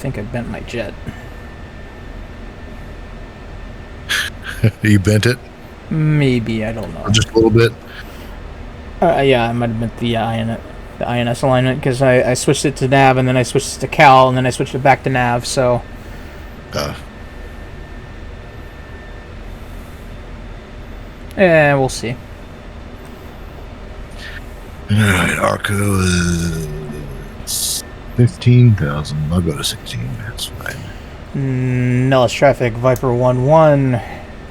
think I bent my jet. You bent it? Maybe, I don't know. Or just a little bit? Yeah, I might have bent the INS alignment, because I switched it to nav, and then I switched it to cal, and then I switched it back to nav, so... Yeah, we'll see. Alright, Arco is 15,000. I'll go to 16. That's fine. Nellis traffic, Viper 1-1.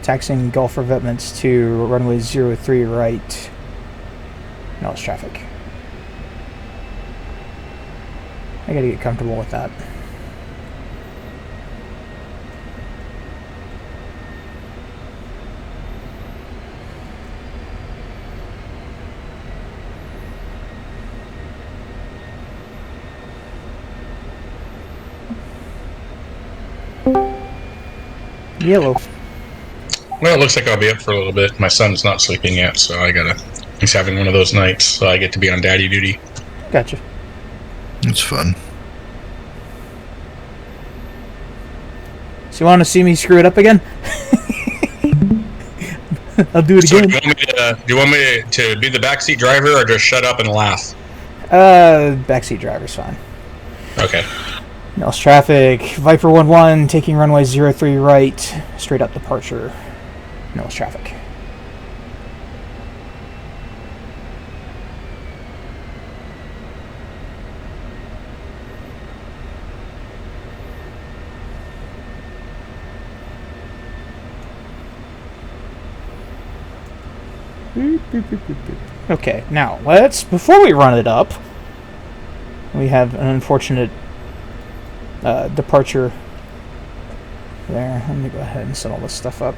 Taxing Gulf revetments to runway 03 right. Nellis traffic. I gotta get comfortable with that. Yellow. Well, it looks like I'll be up for a little bit. My son's not sleeping yet, so he's having one of those nights, so I get to be on daddy duty. Gotcha. It's fun. So you want to see me screw it up again? I'll do it again. Do you want me to be the backseat driver or just shut up and laugh? Backseat driver's fine. Okay. Nellis traffic, Viper 1-1, taking runway 03 right, straight up departure. Nellis traffic. Okay, now before we run it up, we have an unfortunate departure there. Let me go ahead and set all this stuff up.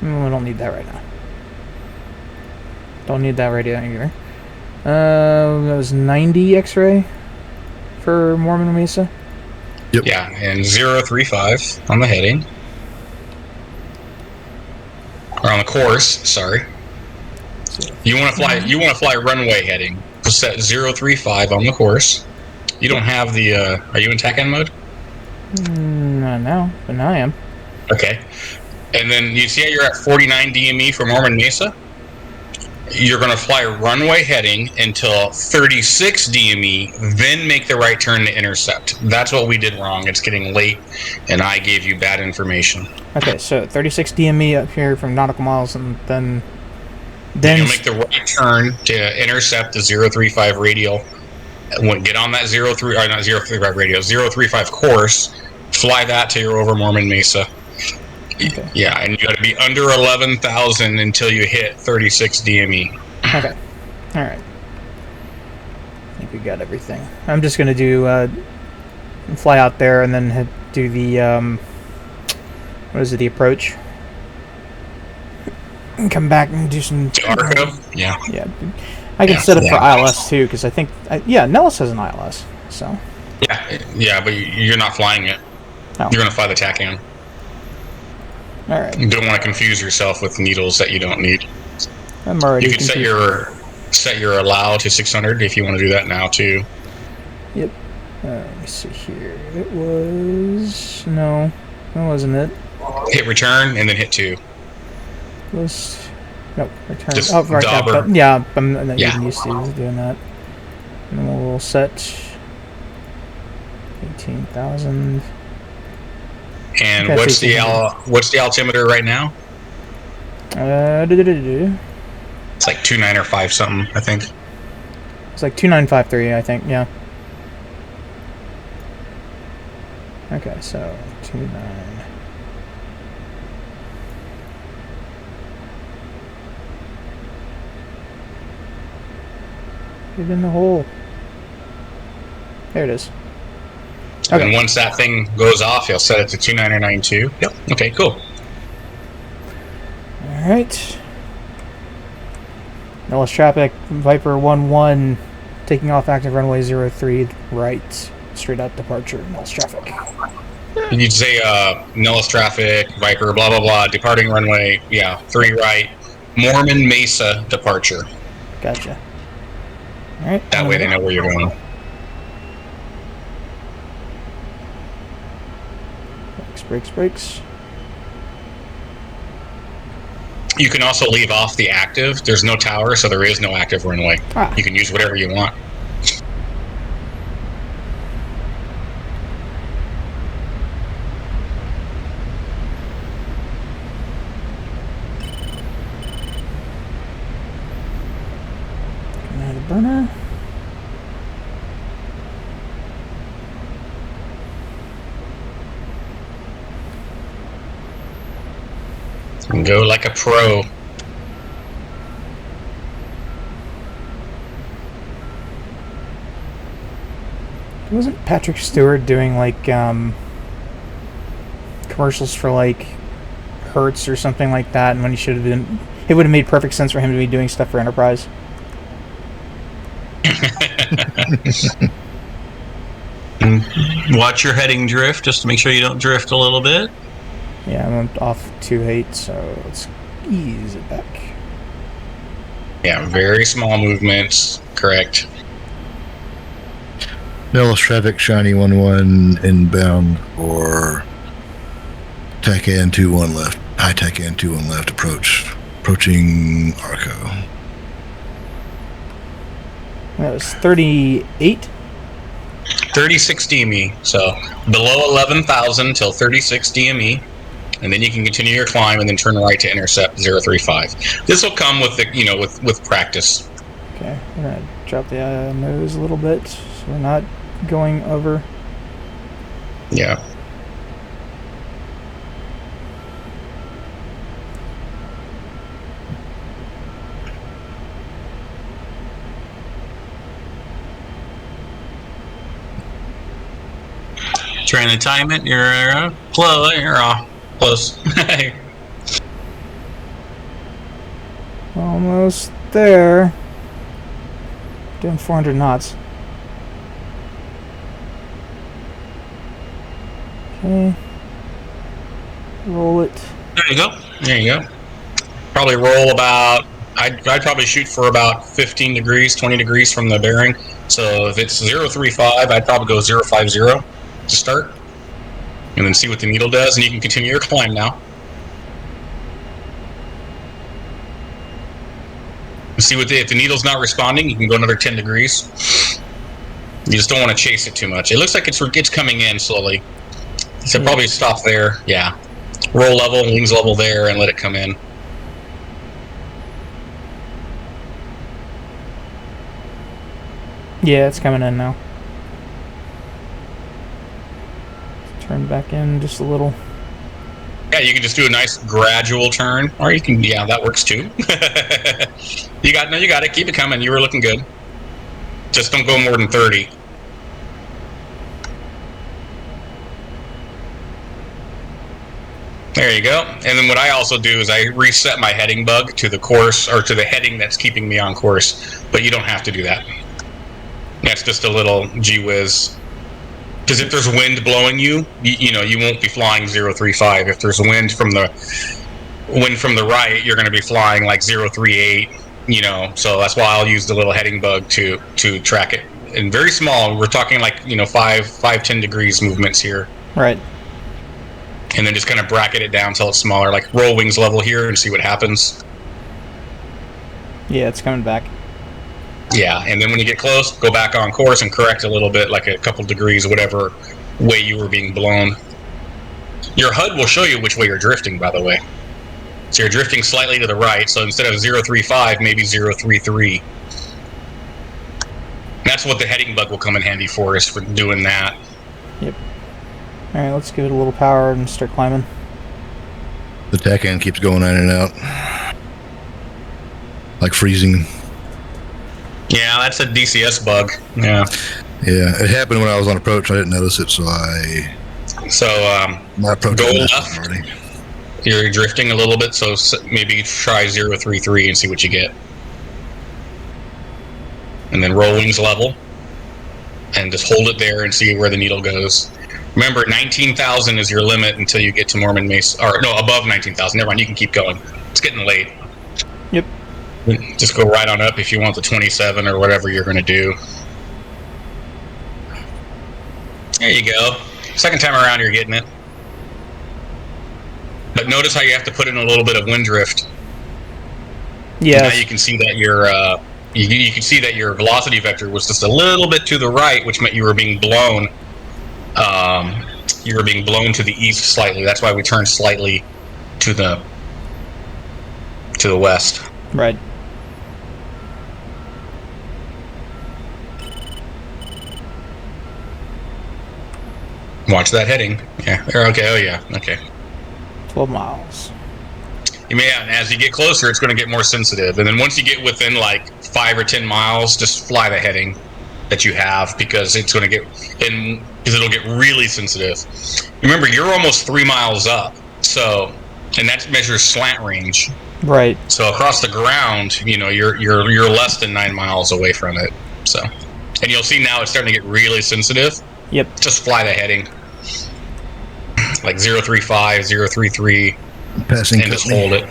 We don't need that right now. Don't need that radio either. That was 90 X-ray for Mormon Mesa. Yep. Yeah, and 035 on the heading. Or on the course, sorry. You want to fly runway heading. Set 035 on the course. You don't have the are you in TACAN mode? Not now, but now I am. Okay. And then you see how you're at 49 DME for Mormon Mesa? You're going to fly runway heading until 36 DME, then make the right turn to intercept. That's what we did wrong. It's getting late, and I gave you bad information. Okay, so 36 DME up here from nautical miles, and then you'll make the right turn to intercept the 035 radial. Get on that 035 radial, 035 course, fly that till you're over Mormon Mesa. Okay. Yeah, and you got to be under 11,000 until you hit 36 DME. Okay. All right. I think we got everything. I'm just gonna do fly out there and then do the what is it? The approach. And come back and do some. Arco? Yeah. Yeah. I can set up for ILS too, because I think Nellis has an ILS. So. Yeah, but you're not flying it. Oh. You're gonna fly the TACAN. All right. You don't want to confuse yourself with needles that you don't need. I'm already. You can set your allow to 600 if you want to do that now too. Yep. Let me see here. It was no, that wasn't it. Hit return and then hit 2. Nope. Return. Just right. dauber. I'm not even used to doing that. And then we'll set 18,000. And what's the altimeter right now? It's like 29 or 5 something, I think. It's like 2953, I think. Yeah. Okay, so 29. Get in the hole. There it is. Okay. And once that thing goes off, you'll set it to 2992. Yep. Okay, cool. Alright. Nellis traffic, Viper 1-1, taking off active runway 03 right, straight out departure, Nellis traffic. You'd say Nellis traffic, Viper, blah, blah, blah, departing runway, 3 right, Mormon Mesa departure. Gotcha. All right. That way they know where you're going. Brakes. You can also leave off the active. There's no tower, so there is no active runway. You can use whatever you want. Coming out of the burner. And go like a pro. Wasn't Patrick Stewart doing like commercials for like Hertz or something like that? And when he should have been, it would have made perfect sense for him to be doing stuff for Enterprise. Watch your heading drift, just to make sure you don't drift a little bit. Yeah, I'm off 2-8, so let's ease it back. Yeah, very small movements. Correct. Dallas traffic, shiny 1-1 inbound for TACAN 2-1 left. High TACAN 2-1 left approaching Arco. That was 38. 36 DME. So below 11,000 till 36 DME. And then you can continue your climb and then turn right to intercept 035. This will come with the, with practice. Okay, we're gonna drop the nose a little bit so we're not going over. Yeah. Trying to time it. You're close. You're off. Close. Almost there. Doing 400 knots. Okay. Roll it. There you go. There you go. Probably roll about. I'd probably shoot for about 15 degrees, 20 degrees from the bearing. So if it's 035, I'd probably go 050 to start, and then see what the needle does, and you can continue your climb now. See what if the needle's not responding, you can go another 10 degrees. You just don't want to chase it too much. It looks like it's coming in slowly. So probably stop there. Yeah. Roll level, wings level there, and let it come in. Yeah, it's coming in now. Turn back in just a little. Yeah, you can just do a nice gradual turn, or you can. Yeah, that works too. You got it. Keep it coming. You were looking good. Just don't go more than 30. There you go. And then what I also do is I reset my heading bug to the course, or to the heading that's keeping me on course. But you don't have to do that. That's just a little gee whiz. Because if there's wind blowing you won't be flying 035. If there's wind from the right, you're going to be flying like 038. So that's why I'll use the little heading bug to track it. And very small. We're talking like 5-10 degrees movements here. Right. And then just kind of bracket it down until it's smaller. Like roll wings level here and see what happens. Yeah, it's coming back. Yeah, and then when you get close, go back on course and correct a little bit, like a couple degrees, whatever way you were being blown. Your HUD will show you which way you're drifting, by the way. So you're drifting slightly to the right, so instead of 035, maybe 033. That's what the heading bug will come in handy for, is for doing that. Yep. Alright, let's give it a little power and start climbing. The TACAN keeps going in and out. Like freezing. Yeah, that's a DCS bug. Yeah. Yeah, it happened when I was on approach. I didn't notice it, so my approach go was left. already. You're drifting a little bit, so maybe try 033 and see what you get. And then roll wings level. And just hold it there and see where the needle goes. Remember, 19,000 is your limit until you get to Mormon Mesa. Or, no, above 19,000. Never mind, you can keep going. It's getting late. Yep. Just go right on up if you want the 27 or whatever you're going to do. There you go. Second time around, you're getting it. But notice how you have to put in a little bit of wind drift. Yeah. Now you can see that you can see that your velocity vector was just a little bit to the right, which meant you were being blown. You were being blown to the east slightly. That's why we turned slightly to the west. Right. Watch that heading. Yeah. Okay. Oh yeah. Okay. 12 miles. Yeah, and as you get closer, it's going to get more sensitive. And then once you get within like 5 or 10 miles, just fly the heading that you have, because it's going to get because it'll get really sensitive. Remember, you're almost 3 miles up, so, and that measures slant range. Right. So across the ground, you're less than 9 miles away from it. So, and you'll see now it's starting to get really sensitive. Yep. Just fly the heading, like 035, 033. Passing and just hold it.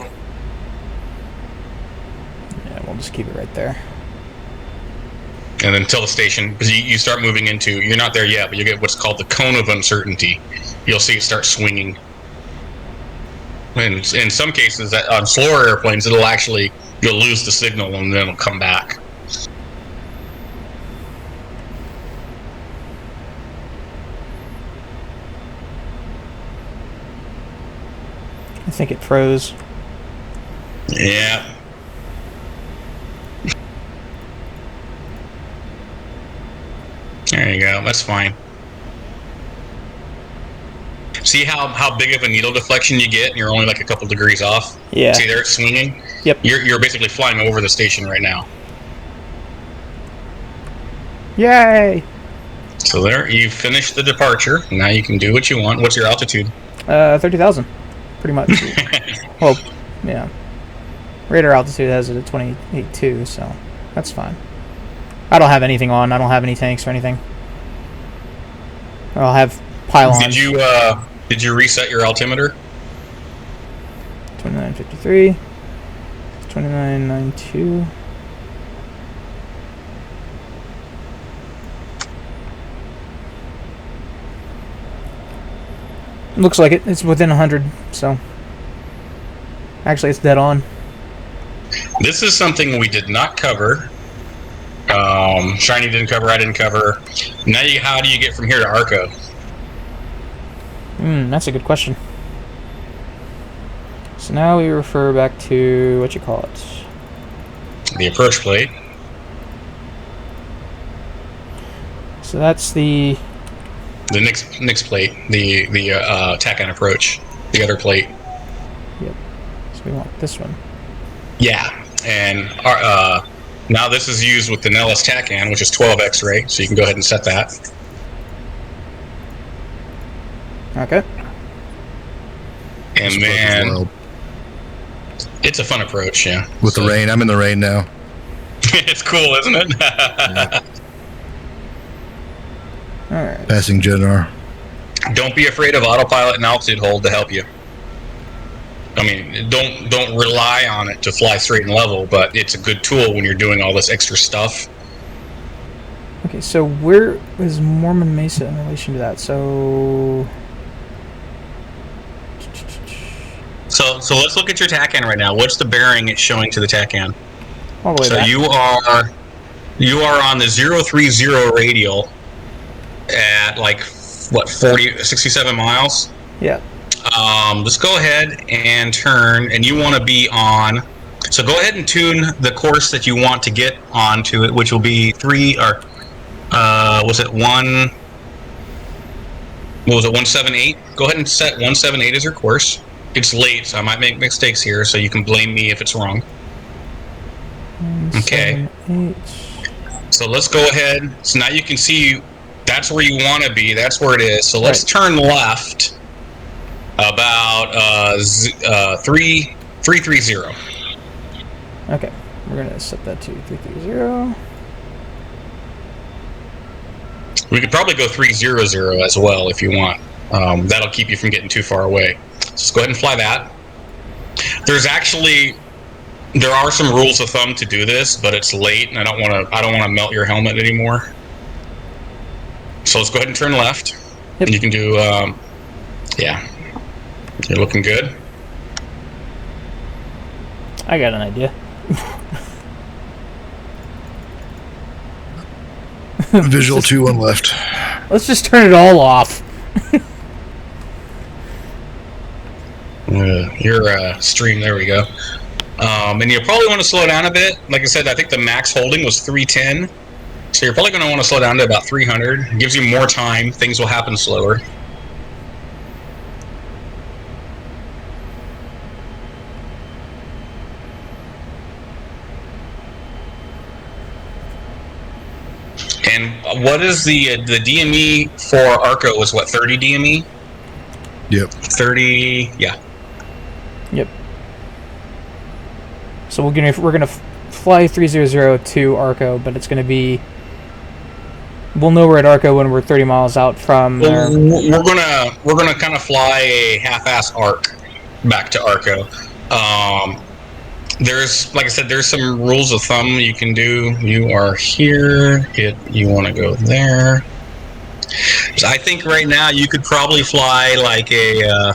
Yeah, we'll just keep it right there. And then till the station, because you start moving into, you're not there yet, but you get what's called the cone of uncertainty. You'll see it start swinging. And in some cases, on slower airplanes, you'll lose the signal and then it'll come back. I think it froze. Yeah. There you go. That's fine. See how big of a needle deflection you get, and you're only like a couple degrees off? Yeah. See there, it's swinging? Yep. You're basically flying over the station right now. Yay! So there, you finished the departure. Now you can do what you want. What's your altitude? 30,000. Pretty much. Well, yeah. Radar altitude has it at 28.2, so that's fine. I don't have anything on. I don't have any tanks or anything. I'll have pylons. Did you reset your altimeter? 29.53. 29.92. Looks like it. It's within 100, so... Actually, it's dead on. This is something we did not cover. Shiny didn't cover, I didn't cover. Now, how do you get from here to Arco? That's a good question. So now we refer back to, what you call it? The approach plate. So that's the... The next plate, the TACAN approach, the other plate. Yep. So we want this one. Yeah, and now this is used with the Nellis TACAN, which is 12 X-ray, so you can go ahead and set that. Okay. And then it's a fun approach, yeah. With the rain, I'm in the rain now. It's cool, isn't it? Yeah. All right. Passing Genar. Don't be afraid of autopilot and altitude hold to help you. I mean, don't rely on it to fly straight and level, but it's a good tool when you're doing all this extra stuff. Okay, so where is Mormon Mesa in relation to that? So let's look at your TACAN right now. What's the bearing it's showing to the TACAN? all the way So back. you are on the 030 radial at like what 67 miles. Yeah. Just go ahead and turn, and you want to be on. So go ahead and tune the course that you want to get onto it, which will be 3 or was it 1? What was it, 178? Go ahead and set 178 as your course. It's late, so I might make mistakes here, so you can blame me if it's wrong. Okay. 7, 8. So let's go ahead. So now you can see that's where you want to be. That's where it is. So let's Right. turn left about 330. Okay, we're gonna set that to 330. We could probably go 300 as well if you want. That'll keep you from getting too far away. Just go ahead and fly that. There's actually There are some rules of thumb to do this, but it's late, and I don't want to melt your helmet anymore. So let's go ahead and turn left. Yep. You can do, yeah. You're looking good. I got an idea. Visual 2-1 left. Let's just turn it all off. Your stream, there we go. And you'll probably want to slow down a bit. Like I said, I think the max holding was 310. So you're probably going to want to slow down to about 300. It gives you more time. Things will happen slower. And what is the DME for Arco was what, 30 DME? Yep. 30, yeah. Yep. So we're gonna fly 300 to Arco, but it's gonna be. We'll know we're at Arco when we're 30 miles out from. Well, we're gonna kind of fly a half-ass arc back to Arco. There's, like I said, there's some rules of thumb you can do. You are here. You want to go there. So I think right now you could probably fly like a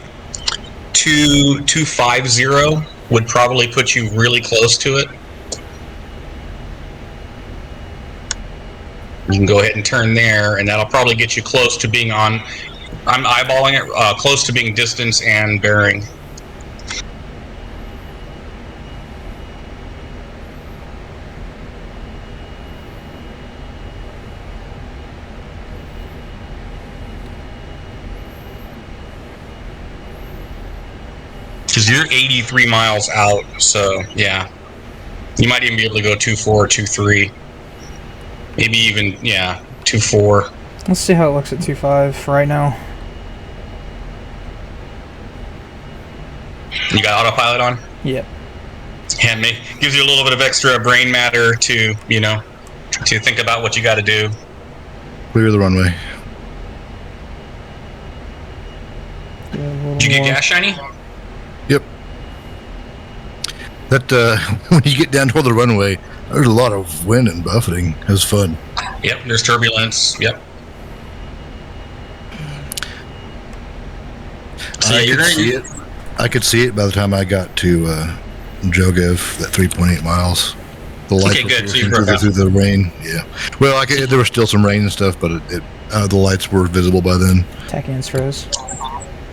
250 would probably put you really close to it. You can go ahead and turn there, and that'll probably get you close to being on. I'm eyeballing it, close to being distance and bearing. Because you're 83 miles out, so yeah. You might even be able to go 2.4, 2.3. Maybe even, yeah, 2.4. Let's see how it looks at 2.5 right now. You got autopilot on? Yep. And it gives you a little bit of extra brain matter to, to think about what you got to do. Clear the runway. Did you get gas, Shiny? Yep. That when you get down toward the runway, there's a lot of wind and buffeting. It was fun. Yep, there's turbulence. Yep. So I could see it by the time I got to Jogev, that 3.8 miles. The lights were good. So through the rain. Yeah. Well, there was still some rain and stuff, but the lights were visible by then. TACAN's froze.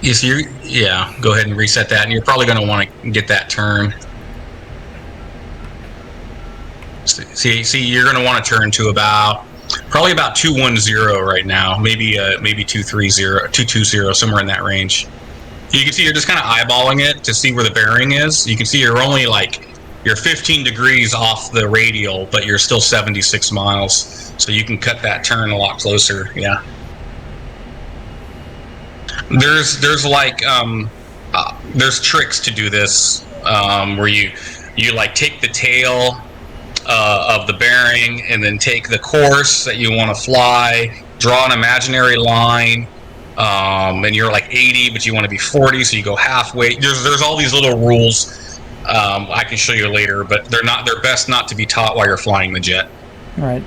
Yeah, go ahead and reset that, and you're probably going to want to get that turn. See, you're going to want to turn to probably about 210 right now, maybe 230, 220, somewhere in that range. You can see you're just kind of eyeballing it to see where the bearing is. You can see you're only you're 15 degrees off the radial, but you're still 76 miles, so you can cut that turn a lot closer. Yeah. There's there's tricks to do this where you take the tail of the bearing and then take the course that you want to fly, draw an imaginary line, and you're like 80 but you want to be 40, so you go halfway. There's all these little rules I can show you later, but they're best not to be taught while you're flying the jet. Right.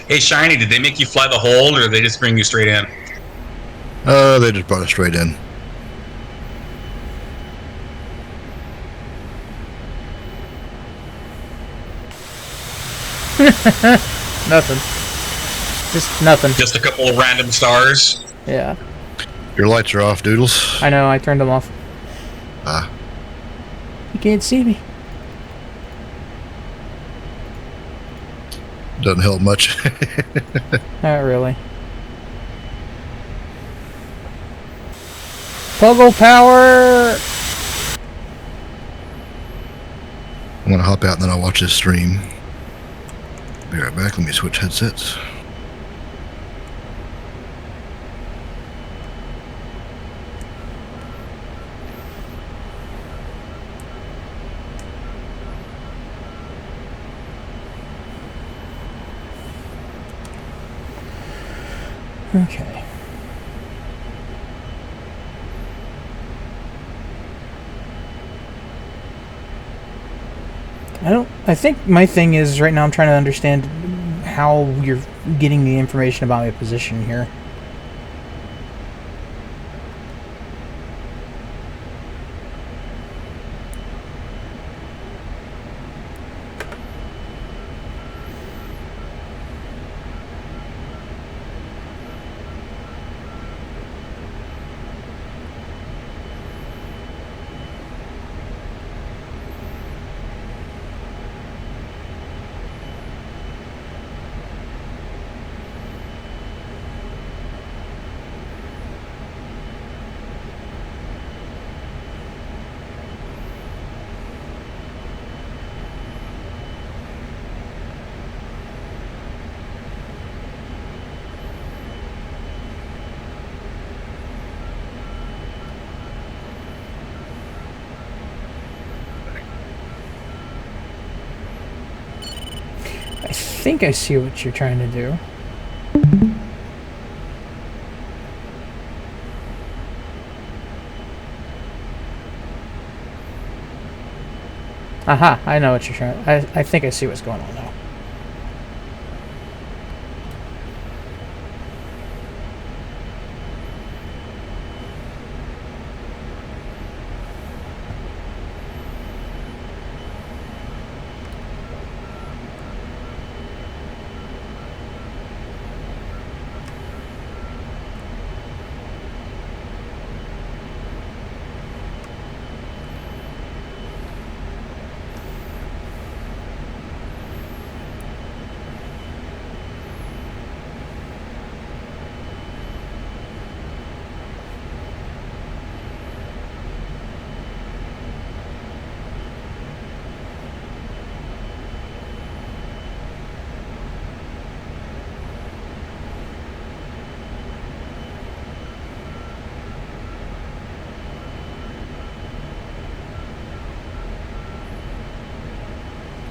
Hey Shiny, did they make you fly the hold, or did they just bring you straight in? They just brought us straight in. Nothing. Just nothing. Just a couple of random stars. Yeah. Your lights are off, Doodles. I know, I turned them off. You can't see me. Doesn't help much. Not really. Puggle power! I'm going to hop out and then I'll watch this stream. Be right back. Let me switch headsets. Okay. I think my thing is right now I'm trying to understand how you're getting the information about my position here. I think I see what you're trying to do. Aha, I know what you're trying. I think I see what's going on now.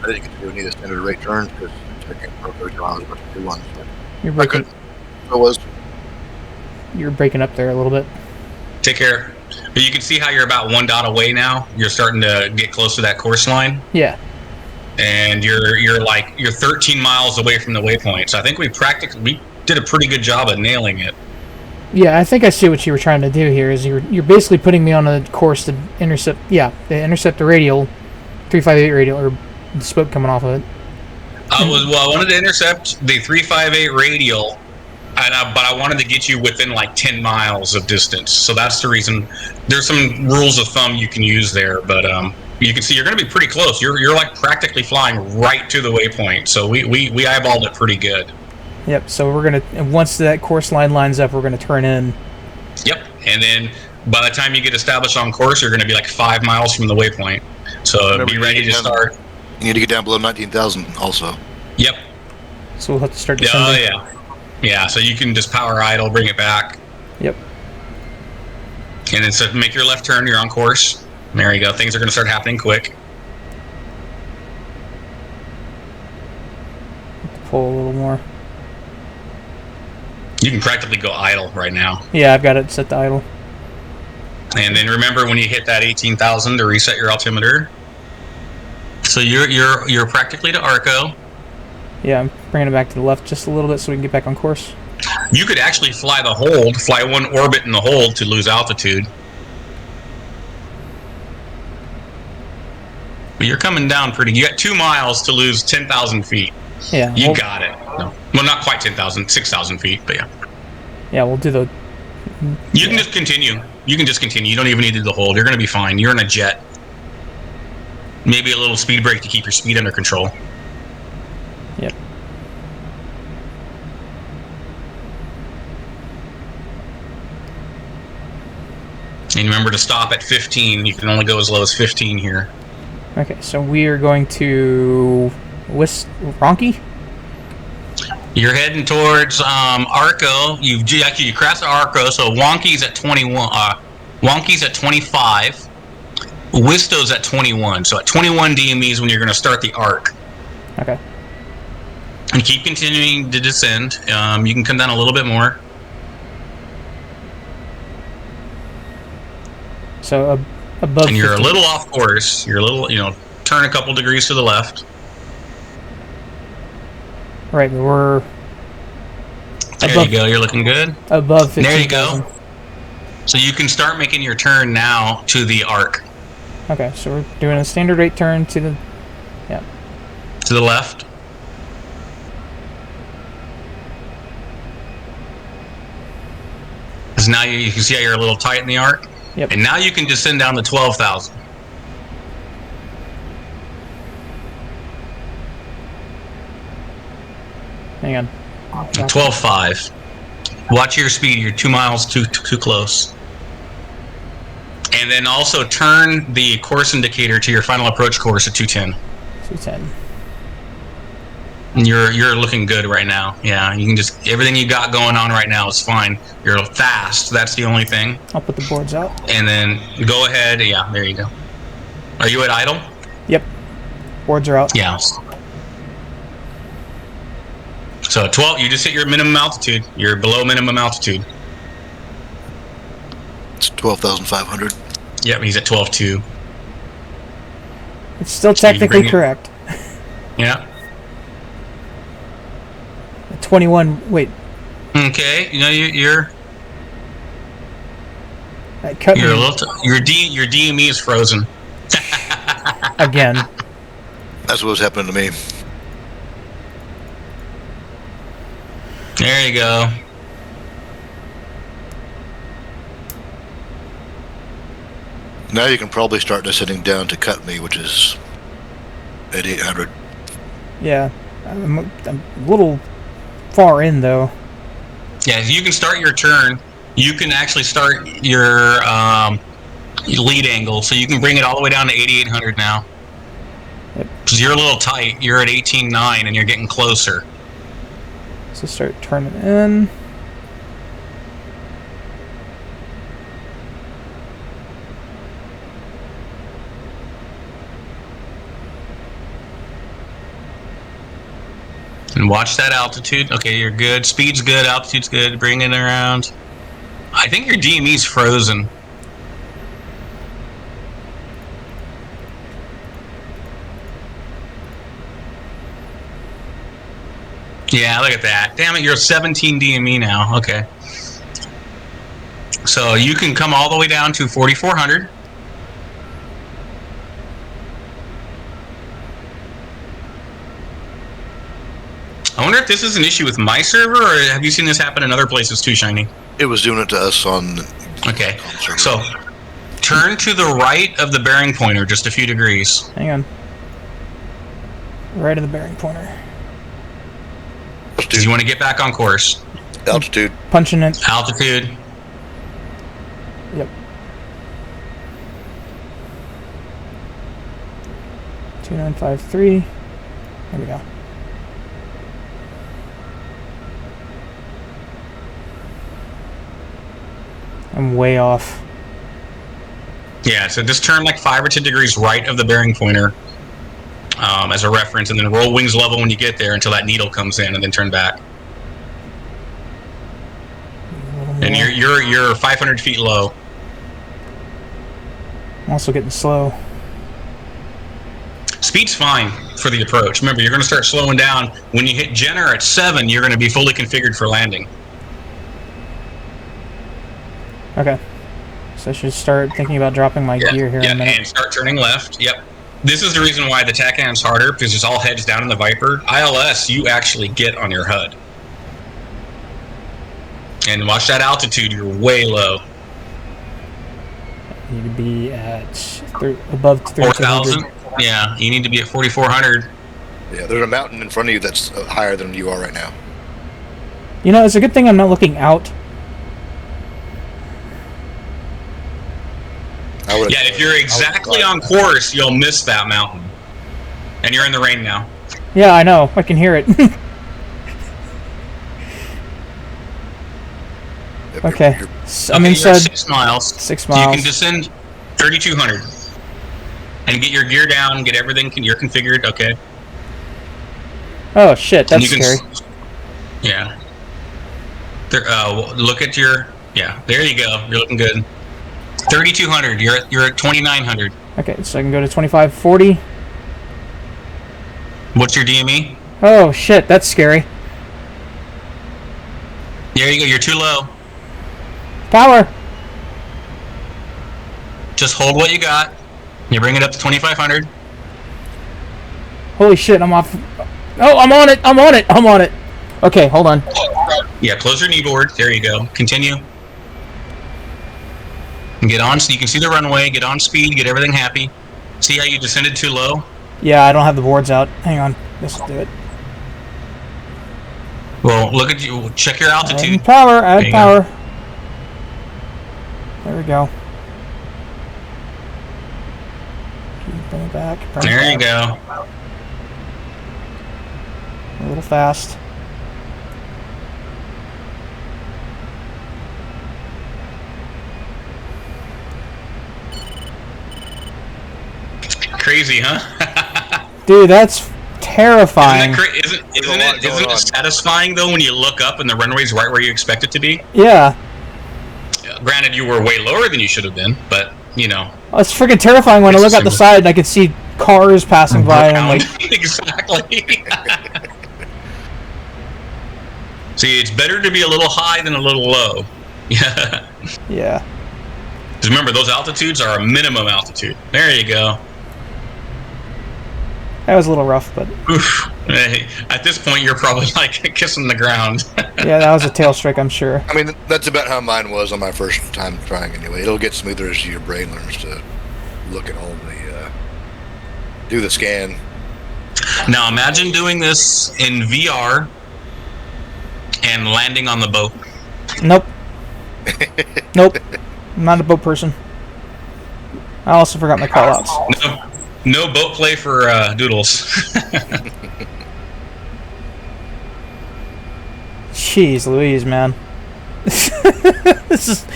I didn't get to do any of the standard rate turns because I can't program I was about to do one. So You're I breaking. couldn't. So it was. You're breaking up there a little bit. Take care. But you can see how you're about 1 dot away now. You're starting to get close to that course line. Yeah. And you're 13 miles away from the waypoint. So I think we did a pretty good job of nailing it. Yeah, I think I see what you were trying to do here. Is you're basically putting me on a course to intercept. Yeah, intercept the radial, 358 radial, or the smoke coming off of it. I wanted to intercept the 358 radial, but I wanted to get you within like 10 miles of distance. So that's the reason. There's some rules of thumb you can use there, but you can see you're going to be pretty close. You're like practically flying right to the waypoint. So we eyeballed it pretty good. Yep. So we're gonna once that course line lines up, we're gonna turn in. Yep. And then by the time you get established on course, you're going to be like 5 miles from the waypoint. So be ready to start. You need to get down below 19,000 also. Yep. So we'll have to start descending. Yeah. So you can just power idle, bring it back. Yep. And then so make your left turn. You're on course. There you go. Things are going to start happening quick. Pull a little more. You can practically go idle right now. Yeah, I've got it set to idle. And then remember when you hit that 18,000 to reset your altimeter. So you're practically to Arco. Yeah, I'm bringing it back to the left just a little bit so we can get back on course. You could actually fly one orbit in the hold to lose altitude. But you're coming down pretty. You got 2 miles to lose 10,000 feet. Yeah. You got it. No. Well, not quite 10,000, 6,000 feet, but yeah. Yeah, we'll do the... You can just continue. You don't even need to do the hold. You're going to be fine. You're in a jet. Maybe a little speed brake to keep your speed under control. Yep. And remember to stop at 15. You can only go as low as 15 here. Okay, so we are going to... Ronki? You're heading towards Arco. You crossed Arco, so Wonky's at 21. Wonky's at 25. Wisto's at 21. So at 21 DME is when you're going to start the arc. Okay. And keep continuing to descend. You can come down a little bit more. So above. And you're 15. a little off course. You're a little, turn a couple degrees to the left. Right, but we're There above, you go. You're looking good. above 15,000. There you go. So you can start making your turn now to the arc. Okay, so we're doing a standard rate turn to the... Yeah. To the left. Because now you can see how you're a little tight in the arc. Yep. And now you can descend down to 12,000. Hang on. 12.5. Watch your speed. You're 2 miles too close. And then also turn the course indicator to your final approach course at 210. 210. And you're looking good right now. Yeah, you can just everything you got going on right now is fine. You're fast. That's the only thing. I'll put the boards out. And then go ahead. Yeah, there you go. Are you at idle? Yep. Boards are out. Yeah. So 12. You just hit your minimum altitude. You're below minimum altitude. It's 12,500. Yep, he's at 12.2. It's still So you can technically bring it- correct. Yeah. 21. Wait. Okay. You know you're That cut you're a me little your DME is frozen. again. That's what's happening to me. There you go. Now you can probably start descending down to cut me, which is at 800. Yeah. I'm a little far in, though. Yeah, you can start your turn. You can actually start your lead angle, so you can bring it all the way down to 8,800 now. Yep. Because you're a little tight. You're at 18.9, and you're getting closer. So start turning in. And watch that altitude. Okay, you're good. Speed's good. Altitude's good. Bring it around. I think your DME's frozen. Yeah, look at that. Damn it, you're 17 DME now. Okay. So you can come all the way down to 4,400. I wonder if this is an issue with my server, or have you seen this happen in other places too, Shiny? It was doing it to us on. Okay. So turn to the right of the bearing pointer just a few degrees. Hang on. Right of the bearing pointer. Because you want to get back on course. Altitude. Punching it. Altitude. Yep. 2953. There we go. I'm way off. Yeah, so just turn like 5 or 10 degrees right of the bearing pointer as a reference, and then roll wings level when you get there until that needle comes in, and then turn back. And you're 500 feet low. I'm also getting slow. Speed's fine for the approach. Remember, you're going to start slowing down. When you hit Jenner at 7, you're going to be fully configured for landing. Okay. So I should start thinking about dropping my gear here in a minute. And start turning left. Yep. This is the reason why the TACAM's harder, because it's all heads down in the Viper. ILS, you actually get on your HUD. And watch that altitude, you're way low. I need to be at above 3,200. 4,000? Yeah, you need to be at 4,400. Yeah, there's a mountain in front of you that's higher than you are right now. You know, it's a good thing I'm not looking out. Yeah, if you're exactly on course, you'll miss that mountain. And you're in the rain now. Yeah, I know. I can hear it. Okay. So I'm Okay, inside you're at 6 miles. 6 So you miles. can descend 3,200. And get your gear down, get everything, you're configured, okay. Oh, shit. And That's you can scary. Yeah. There, look at your... Yeah, there you go. You're looking good. 3,200. You're at 2,900. Okay, so I can go to 2540. What's your DME? Oh shit, that's scary. There you go. You're too low. Power. Just hold what you got. You bring it up to 2,500. Holy shit, I'm off. Oh, I'm on it. I'm on it. I'm on it. Okay, hold on. Yeah, close your knee board. There you go. Continue. And get on so you can see the runway. Get on speed. Get everything happy. See how you descended too low? Yeah, I don't have the boards out. Hang on. This will do it. Well, look at you. Check your altitude. Add power. Add There you power. There we go. Bring it back. Bring There it you back. go. A little fast. Crazy, huh? Dude, that's terrifying. Isn't it satisfying though when you look up and the runway's right where you expect it to be? Yeah. Granted, you were way lower than you should have been, but you know. It's freaking terrifying when I look out the side and I can see cars passing by and I'm like... Exactly. See, it's better to be a little high than a little low. Yeah. Yeah. Because remember, those altitudes are a minimum altitude. There you go. That was a little rough, but... Oof. Hey, at this point, you're probably like kissing the ground. Yeah, that was a tail strike, I'm sure. I mean, that's about how mine was on my first time trying anyway. It'll get smoother as your brain learns to look at all the... do the scan. Now, imagine doing this in VR and landing on the boat. Nope. Nope. I'm not a boat person. I also forgot my callouts. No boat play for Doodles. Jeez Louise, man. This is...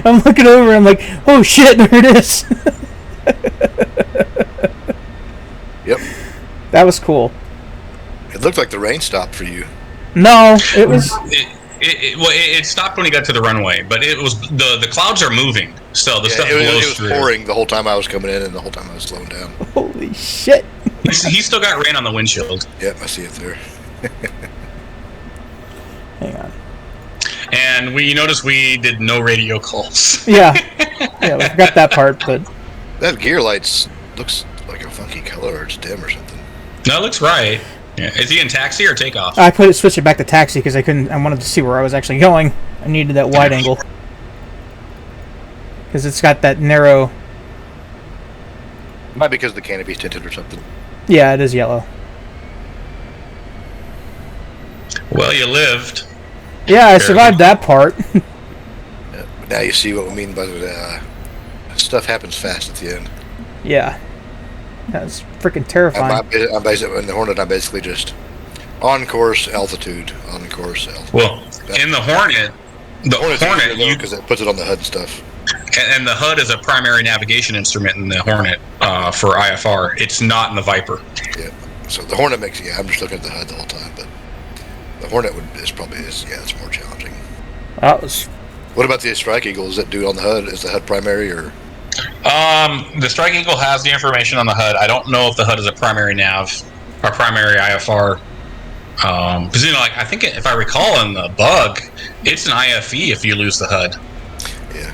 I'm looking over and I'm like, oh shit, there it is. Yep. That was cool. It looked like the rain stopped for you. No, it was... It stopped when he got to the runway, but it was the clouds are moving. So the stuff blows it was through. pouring the whole time I was coming in and the whole time I was slowing down. Holy shit. He still got rain on the windshield. Yep, I see it there. Hang on. And you notice we did no radio calls. Yeah. Yeah, we forgot that part, but... That gear lights looks like a funky color, or it's dim or something. No, it looks right. Yeah. Is he in taxi or takeoff? I switched it back to taxi because I wanted to see where I was actually going. I needed that wide angle. Because it's got that narrow... Might be because the canopy's tinted or something. Yeah, it is yellow. Well, you lived. Yeah, I survived that part. Now you see what we mean by the stuff happens fast at the end. Yeah. That's freaking terrifying. I'm basically, in the Hornet, I'm basically just on course altitude, on course altitude. Well, in the Hornet, because it puts it on the HUD and stuff. And the HUD is a primary navigation instrument in the Hornet for IFR. It's not in the Viper. Yeah. So the Hornet makes I'm just looking at the HUD the whole time, but the Hornet it's more challenging. That was... What about the Strike Eagle? Is that dude on the HUD? Is the HUD primary or? The Strike Eagle has the information on the HUD. I don't know if the HUD is a primary nav or primary IFR. Because I think if I recall in the bug, it's an IFE if you lose the HUD. Yeah.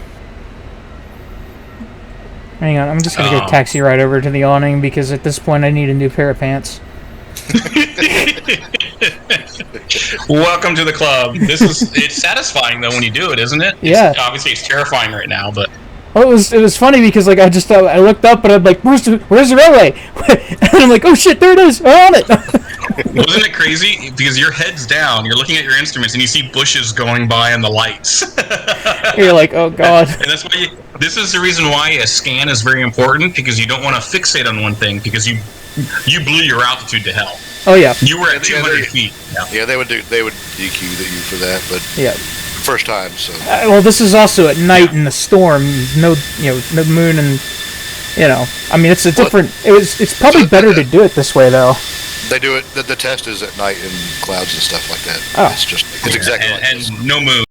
Hang on, I'm just gonna get a taxi ride over to the awning because at this point I need a new pair of pants. Welcome to the club. It's satisfying though when you do it, isn't it? Yeah. Obviously it's terrifying right now, but Well, it was funny because I looked up and I'm like, where's the runway? And I'm like, oh shit, there it is, I'm on it. Wasn't it crazy? Because your head's down, you're looking at your instruments, and you see bushes going by and the lights. You're like, oh god. And that's why this is the reason why a scan is very important, because you don't want to fixate on one thing, because you blew your altitude to hell. Oh yeah. You were at 200 feet. Yeah, they would DQ you for that, but yeah. First time, so. Well, this is also at night in the storm, no moon, and I mean, it's a different. It's probably better to do it this way though. They do it. The test is at night in clouds and stuff like that. Oh. It's exactly like this. And no moon.